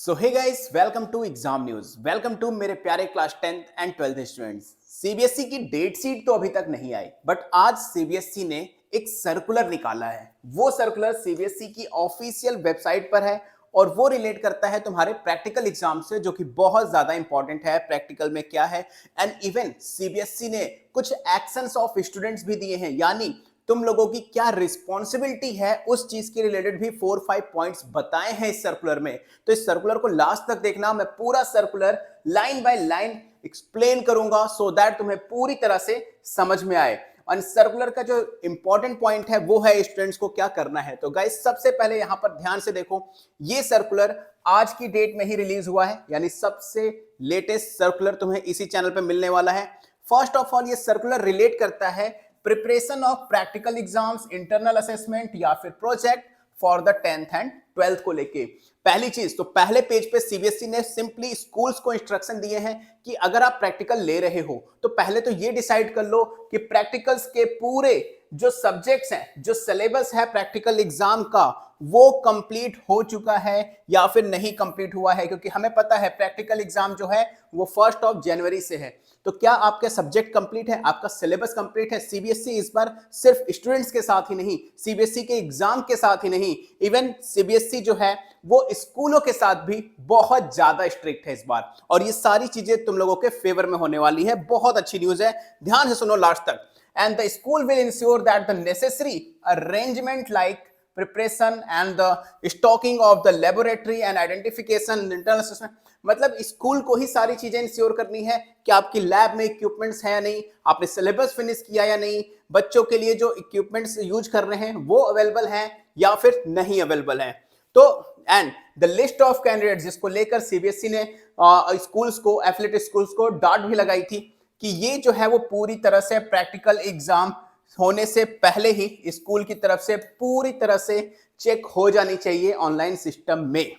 So hey guys, welcome to exam news. Welcome to मेरे प्यारे class 10th and 12th students. CBSE की date sheet तो अभी तक नहीं आई, बट आज सीबीएसई ने एक सर्कुलर निकाला है। वो सर्कुलर सीबीएसई की ऑफिशियल वेबसाइट पर है और वो रिलेट करता है तुम्हारे प्रैक्टिकल एग्जाम से, जो कि बहुत ज्यादा इंपॉर्टेंट है। प्रैक्टिकल में क्या है, एंड इवन सीबीएसई ने कुछ एक्शंस ऑफ स्टूडेंट्स भी दिए हैं, यानी तुम लोगों की क्या रिस्पॉन्सिबिलिटी है उस चीज के रिलेटेड भी 4-5 पॉइंट्स बताए हैं इस सर्कुलर में। तो इस सर्कुलर को लास्ट तक देखना, मैं पूरा circular line by line explain करूंगा सो दैट तुम्हें पूरी तरह से समझ में आए। और सर्कुलर का जो इंपॉर्टेंट पॉइंट है वो है स्टूडेंट्स को क्या करना है। तो गाइस, सबसे पहले यहां पर ध्यान से देखो, ये सर्कुलर आज की डेट में ही रिलीज हुआ है, यानी सबसे लेटेस्ट सर्कुलर तुम्हें इसी चैनल पे मिलने वाला है। फर्स्ट ऑफ ऑल, ये सर्कुलर रिलेट करता है preparation of practical exams, internal assessment या फिर project for the 10th and 12th को लेके। पहली चीज तो पहले पेज पे सीबीएसई ने सिंपली स्कूल्स को इंस्ट्रक्शन दिए हैं कि अगर आप प्रैक्टिकल ले रहे हो तो पहले तो ये डिसाइड कर लो कि प्रैक्टिकल्स के पूरे जो सब्जेक्ट्स हैं, जो सिलेबस है प्रैक्टिकल एग्जाम का, वो कंप्लीट हो चुका है या फिर नहीं कंप्लीट हुआ है। क्योंकि हमें पता है प्रैक्टिकल एग्जाम जो है वो 1 जनवरी से है। तो क्या आपके सब्जेक्ट कंप्लीट है, आपका सिलेबस कंप्लीट है? सीबीएसई इस बार सिर्फ स्टूडेंट्स के साथ ही नहीं, सीबीएसई के एग्जाम के साथ ही नहीं, इवन सीबीएसई जो है वो स्कूलों के साथ भी बहुत ज्यादा स्ट्रिक्ट है इस बार। और ये सारी चीजें तुम लोगों के फेवर में होने वाली है। बहुत अच्छी न्यूज है, ध्यान से सुनो लास्ट तक। And the school will ensure that the necessary arrangement like preparation and the stocking of the laboratory and identification internal assessment, मतलब स्कूल को ही सारी चीजें इंश्योर करनी है कि आपकी लैब में इक्विपमेंट्स है या नहीं, आपने सिलेबस फिनिश किया या नहीं, बच्चों के लिए जो इक्विपमेंट्स यूज कर रहे हैं वो अवेलेबल हैं या फिर नहीं अवेलेबल हैं। तो and the list of candidate, जिसको लेकर सीबीएसई ने स्कूल्स को, एफिलिएटेड स्कूल्स को डांट भी लगाई थी कि ये जो है वो पूरी तरह से प्रैक्टिकल एग्जाम होने से पहले ही स्कूल की तरफ से पूरी तरह से चेक हो जानी चाहिए ऑनलाइन सिस्टम में।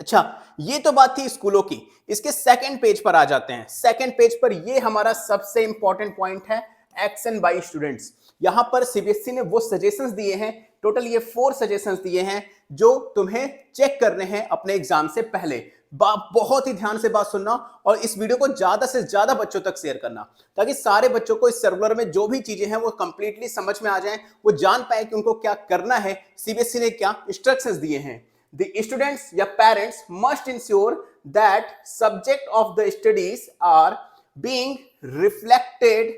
अच्छा, ये तो बात थी स्कूलों की। इसके सेकंड पेज पर आ जाते हैं। सेकंड पेज पर ये हमारा सबसे इंपॉर्टेंट पॉइंट है, एक्शन बाय स्टूडेंट्स। यहां पर सीबीएसई ने वो सजेशंस दिए हैं, टोटल ये 4 सजेशंस दिए हैं जो तुम्हें चेक करने हैं अपने एग्जाम से पहले। बहुत ही ध्यान से बात सुनना और इस वीडियो को ज्यादा से ज्यादा बच्चों तक शेयर करना, ताकि सारे बच्चों को इस सर्कुलर में जो भी चीजें हैं वो कंप्लीटली समझ में आ जाएं, वो जान पाए कि उनको क्या करना है, सीबीएसई ने क्या इंस्ट्रक्शंस दिए हैं। The students या parents must ensure that subject of the studies are being reflected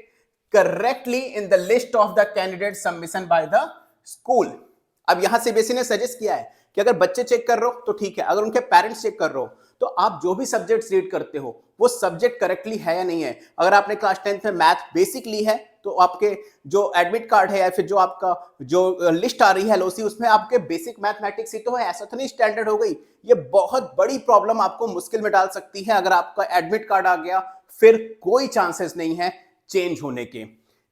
correctly in the list of the candidate submission by the school। अब यहां सीबीएसई ने सजेस्ट किया है कि अगर बच्चे चेक कर रहे हो तो ठीक है, अगर उनके पेरेंट्स चेक कर रहे हो तो आप जो भी सब्जेक्ट्स रीड करते हो वो सब्जेक्ट करेक्टली है या नहीं है। अगर आपने क्लास 10th में मैथ बेसिक ली है तो आपके जो एडमिट कार्ड है या फिर जो आपका जो लिस्ट आ रही है एलओसी, उसमें आपके बेसिक मैथमेटिक्स ही तो है, ऐसा तो नहीं स्टैंडर्ड हो गई। ये बहुत बड़ी प्रॉब्लम आपको मुश्किल में डाल सकती है। अगर आपका एडमिट कार्ड आ गया फिर कोई चांसेस नहीं है चेंज होने के।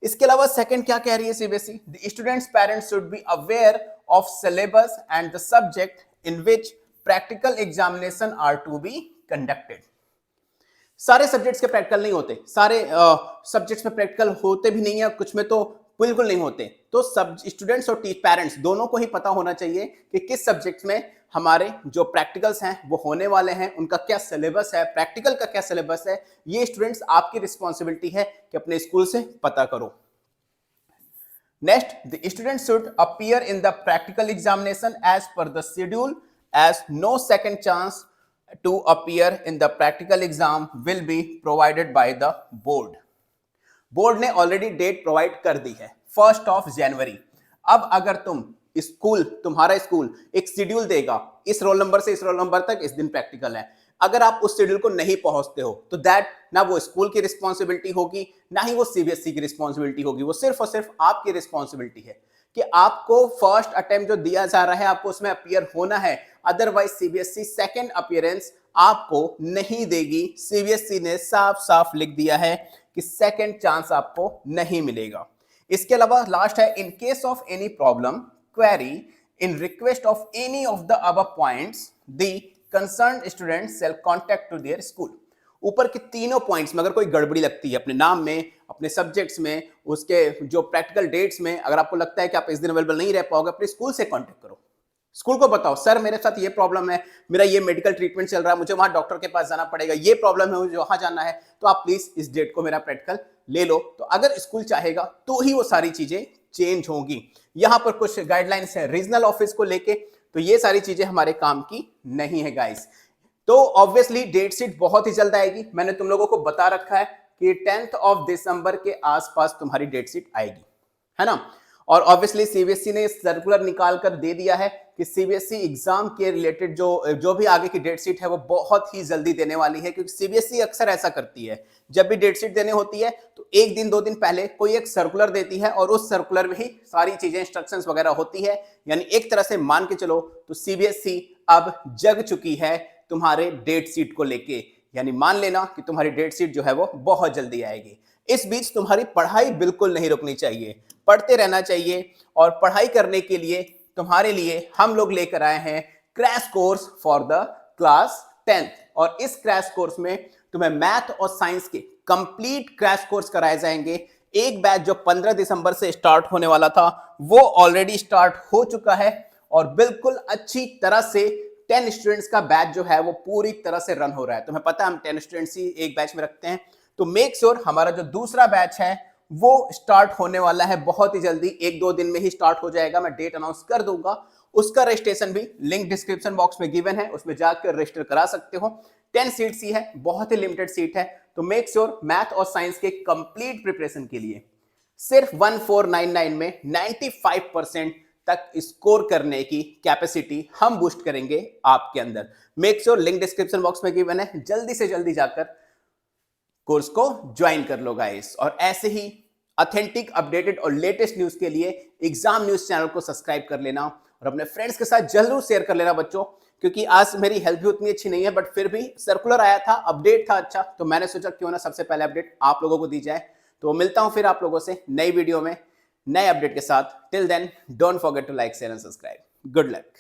इसके अलावा सेकंड क्या कह रही है CBSE, the students parents should be aware of syllabus and the subject in which practical examination are to be conducted. सारे सब्जेक्ट्स के प्रैक्टिकल नहीं होते, सारे सब्जेक्ट्स में प्रैक्टिकल होते भी नहीं है, कुछ में तो बिल्कुल नहीं होते। तो सब स्टूडेंट्स और पेरेंट्स दोनों को ही पता होना चाहिए कि किस सब्जेक्ट में हमारे जो प्रैक्टिकल्स हैं वो होने वाले हैं, उनका क्या सिलेबस है, प्रैक्टिकल का क्या सिलेबस है। ये स्टूडेंट्स आपकी रिस्पॉन्सिबिलिटी है कि अपने स्कूल से पता करो। Next, the students should appear in the practical examination as per the schedule, as no second chance to appear in the practical exam will be provided by the board। Board ने already date provide कर दी है 1 जनवरी। अब अगर तुम्हारा school एक schedule देगा, इस roll number से इस रोल नंबर तक इस दिन प्रैक्टिकल है, अगर आप उस शेड्यूल को नहीं पहुंचते हो तो दैट ना वो स्कूल की रिस्पॉन्सिबिलिटी होगी ना ही वो सीबीएसई की रिस्पॉन्सिबिलिटी होगी, वो सिर्फ और सिर्फ आपकी रिस्पॉन्सिबिलिटी है कि आपको फर्स्ट अटेम्प्ट जो दिया जा रहा है आपको उसमें अपीयर होना है। अदरवाइज सीबीएसई सेकंड अपीयरेंस आपको नहीं देगी। सीबीएसई ने साफ साफ लिख दिया है कि सेकंड चांस आपको नहीं मिलेगा। इसके अलावा लास्ट है, in case of any problem query in request of any of the above points the concerned student shall contact to their school. ऊपर के तीनों पॉइंट्स में अगर कोई गड़बड़ी लगती है अपने नाम में, अपने सब्जेक्ट्स में, उसके जो प्रैक्टिकल डेट्स में, अगर आपको लगता है कि आप इस दिन अवेलेबल नहीं रह पाओगे, अपने स्कूल से कांटेक्ट करो। स्कूल को बताओ सर मेरे साथ ये प्रॉब्लम है, मेरा ये मेडिकल ट्रीटमेंट चल रहा है, मुझे वहां डॉक्टर के पास जाना पड़ेगा, ये प्रॉब्लम है, मुझे वहां जाना है, तो आप प्लीज इस डेट को मेरा प्रैक्टिकल ले लो। तो अगर स्कूल चाहेगा तो ही वो सारी चीजें चेंज होंगी। यहां पर कुछ गाइडलाइंस है रीजनल ऑफिस को लेके, तो ये सारी चीजें हमारे काम की नहीं है गाइस। तो ऑब्वियसली डेट शीट बहुत ही जल्द आएगी, मैंने तुम लोगों को बता रखा है कि 10th ऑफ दिसंबर के आसपास तुम्हारी डेट शीट आएगी, है ना। और ऑब्वियसली सीबीएसई ने सर्कुलर निकाल कर दे दिया है कि सीबीएसई एग्जाम के रिलेटेड जो भी आगे की डेट शीट है वो बहुत ही जल्दी देने वाली है, क्योंकि सीबीएसई अक्सर ऐसा करती है, जब भी डेट शीट देने होती है तो एक दिन 2 दिन पहले कोई एक सर्कुलर देती है और उस सर्कुलर में ही सारी चीजें इंस्ट्रक्शंस वगैरह होती है। यानी एक तरह से मान के चलो तो सीबीएसई अब जग चुकी है तुम्हारे डेट शीट को लेके, यानी मान लेना कि तुम्हारी डेट शीट जो है वो बहुत जल्दी आएगी। इस बीच तुम्हारी पढ़ाई बिल्कुल नहीं रुकनी चाहिए, पढ़ते रहना चाहिए। और पढ़ाई करने के लिए तुम्हारे लिए हम लोग लेकर आए हैं crash course for the class 10th, और इस क्रैश कोर्स में तुम्हें मैथ और साइंस के कंप्लीट क्रैश कोर्स कराए जाएंगे। एक बैच जो 15 दिसंबर से स्टार्ट होने वाला था वो ऑलरेडी स्टार्ट हो चुका है, और बिल्कुल अच्छी तरह से 10 स्टूडेंट्स का बैच जो है वो पूरी तरह से रन हो रहा है। तुम्हें पता है हम 10 स्टूडेंट्स ही एक बैच में रखते हैं, तो मेक श्योर हमारा जो दूसरा बैच है वो स्टार्ट होने वाला है बहुत ही जल्दी, 1-2 दिन में ही स्टार्ट हो जाएगा, मैं डेट अनाउंस कर दूंगा। उसका रजिस्ट्रेशन भी लिंक डिस्क्रिप्शन बॉक्स में गिवन है, उसमें जाकर रजिस्टर करा सकते हो। 10 सीट्स ही है, बहुत ही लिमिटेड सीट है, तो मेक श्योर मैथ और साइंस के कंप्लीट प्रिपरेशन के लिए सिर्फ 1499 में 95% तक स्कोर करने की कैपेसिटी हम बूस्ट करेंगे आपके अंदर। Make sure link description box में गिवन है, जल्दी से जल्दी जाकर कोर्स को ज्वाइन कर लो गाइस। और ऐसे ही ऑथेंटिक अपडेटेड और लेटेस्ट न्यूज के लिए एग्जाम न्यूज चैनल को सब्सक्राइब कर लेना और अपने फ्रेंड्स के साथ जरूर शेयर कर लेना बच्चों, क्योंकि आज मेरी हेल्थ भी उतनी अच्छी नहीं है, बट फिर भी सर्कुलर आया था, अपडेट था अच्छा, तो मैंने सोचा क्यों ना सबसे पहले अपडेट आप लोगों को दी जाए। तो मिलता हूं फिर आप लोगों से नई वीडियो में नए अपडेट के साथ। Till then don't forget to like share and subscribe. Good luck.